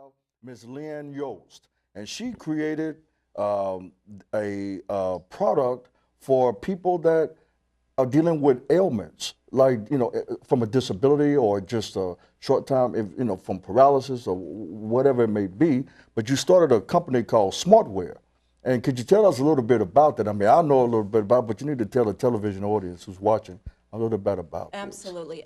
have Ms. Lynn Yost, and she created a product for people that are dealing with ailments, like from a disability or just a short time, if from paralysis or whatever it may be. But you started a company called Smartwear, and could you tell us a little bit about that? I mean, I know a little bit about, but you need to tell the television audience who's watching a little bit about this. Absolutely.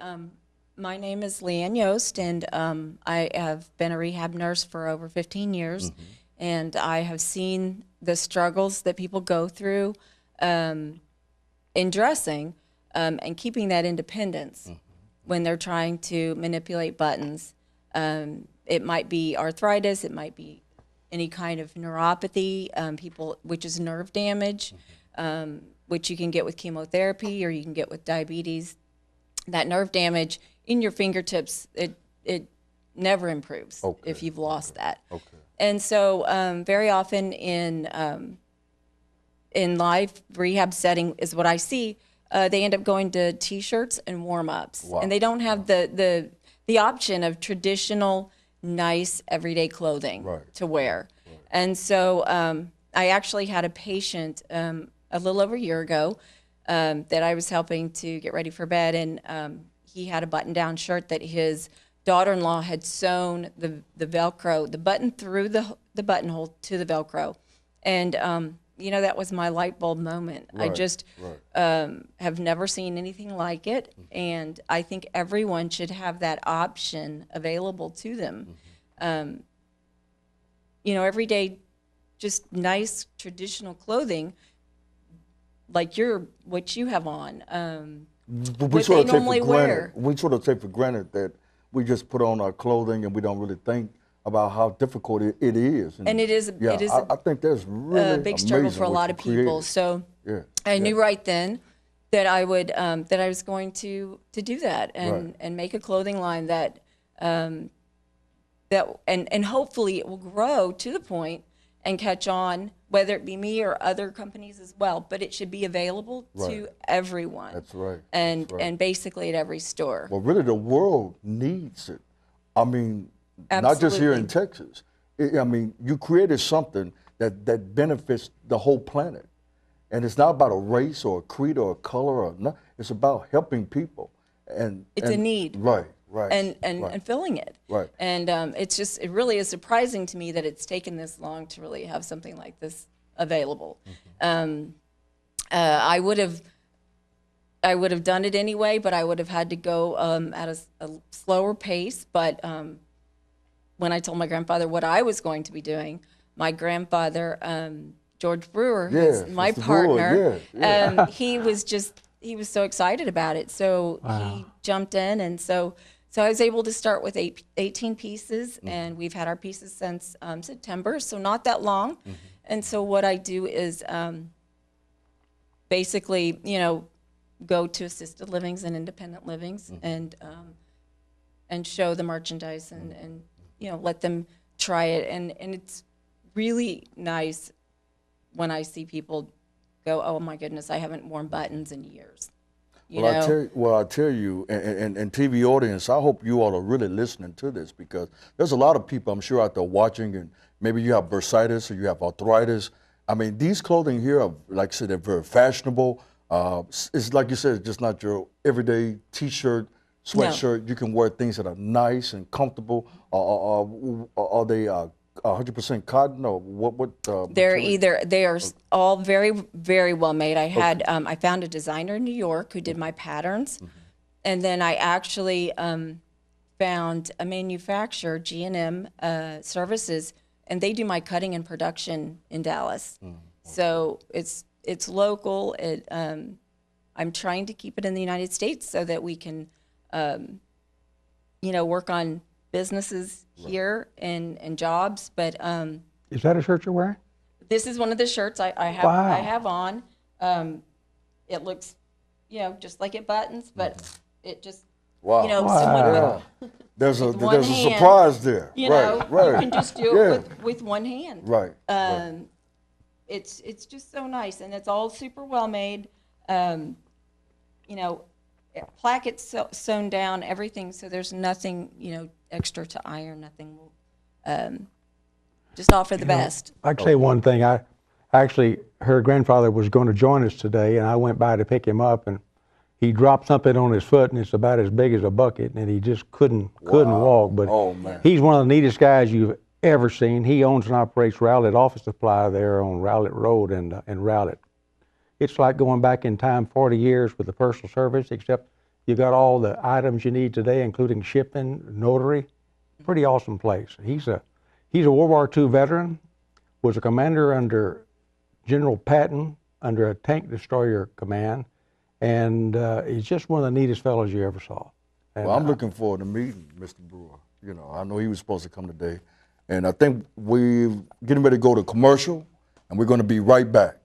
My name is Leanne Yost, and I have been a rehab nurse for over 15 years, and I have seen the struggles that people go through in dressing and keeping that independence when they're trying to manipulate buttons. It might be arthritis, it might be any kind of neuropathy, which is nerve damage, which you can get with chemotherapy or you can get with diabetes. That nerve damage in your fingertips, it never improves if you've lost that. Okay. And so very often in live rehab setting is what I see, they end up going to T-shirts and warm-ups. Wow. And they don't have the option of traditional, nice, everyday clothing to wear. Right. And so I actually had a patient a little over a year ago that I was helping to get ready for bed, and he had a button-down shirt that his daughter-in-law had sewn the Velcro, the button through the buttonhole to the Velcro. And, that was my light bulb moment. Right, I just have never seen anything like it, and I think everyone should have that option available to them. Everyday, just nice traditional clothing, like what you have on, what they normally wear. We sort of take for granted that we just put on our clothing and we don't really think about how difficult it is. And it is. Yeah, it is. I think that's really a big struggle for a lot of people. So I knew right then that I was going to do that and make a clothing line that and hopefully it will grow to the point and catch on, whether it be me or other companies as well. But it should be available to everyone. That's right. And basically at every store. Well, really, the world needs it. I mean, Absolutely. Not just here in Texas. I mean, you created something that benefits the whole planet. And it's not about a race or a creed or a color or nothing. It's about helping people. And it's a need. Right. And filling it. Right. And it really is surprising to me that it's taken this long to really have something like this available. I would have done it anyway, but I would have had to go at a slower pace. But when I told my grandfather what I was going to be doing, my grandfather, George Brewer, who's my partner, he was so excited about it. So he jumped in, and so I was able to start with 18 pieces, and we've had our pieces since September, so not that long. And so what I do is basically, go to assisted livings and independent livings and show the merchandise and let them try it. And it's really nice when I see people go, oh my goodness, I haven't worn buttons in years. I tell you, and TV audience, I hope you all are really listening to this, because there's a lot of people I'm sure out there watching, and maybe you have bursitis or you have arthritis. I mean, these clothing here are, like I said, they're very fashionable. It's like you said, it's just not your everyday T-shirt, sweatshirt. No. You can wear things that are nice and comfortable. Are they 100% cotton, or what? They are all very, very well made. I found a designer in New York who did my patterns, and then I actually found a manufacturer, G&M Services, and they do my cutting and production in Dallas. So it's local. I'm trying to keep it in the United States so that we can, work on businesses here and jobs. But is that a shirt you're wearing? This is one of the shirts I have. Wow. I have on. It looks, just like it buttons, but it just, wow. There's a surprise there. Right. You can just do it with one hand. Right. It's just so nice, and it's all super well made. Plackets sewn down, everything, so there's nothing, extra to iron, nothing will just offer the best. I can say one thing. Actually, her grandfather was going to join us today, and I went by to pick him up, and he dropped something on his foot, and it's about as big as a bucket, and he just couldn't walk. But Oh, man. he's one of the neatest guys you've ever seen. He owns and operates Rowlett Office Supply there on Rowlett Road in Rowlett. It's like going back in time 40 years with the personal service, except you got all the items you need today, including shipping, notary. Pretty awesome place. He's a World War II veteran, was a commander under General Patton under a tank destroyer command, and he's just one of the neatest fellows you ever saw. And, Well, I'm looking forward to meeting Mr. Brewer. You know, I know he was supposed to come today, and I think we're getting ready to go to commercial, and we're going to be right back.